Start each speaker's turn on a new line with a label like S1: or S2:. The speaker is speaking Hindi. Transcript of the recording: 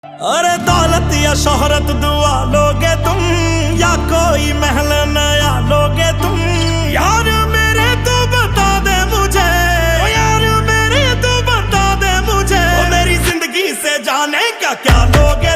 S1: अरे दौलत या शोहरत दुआ लोगे तुम, या कोई महल नया लोगे तुम। यार मेरे तू बता दे मुझे, ओ यार मेरे तू बता दे मुझे, ओ मेरी जिंदगी से जाने क्या क्या लोगे।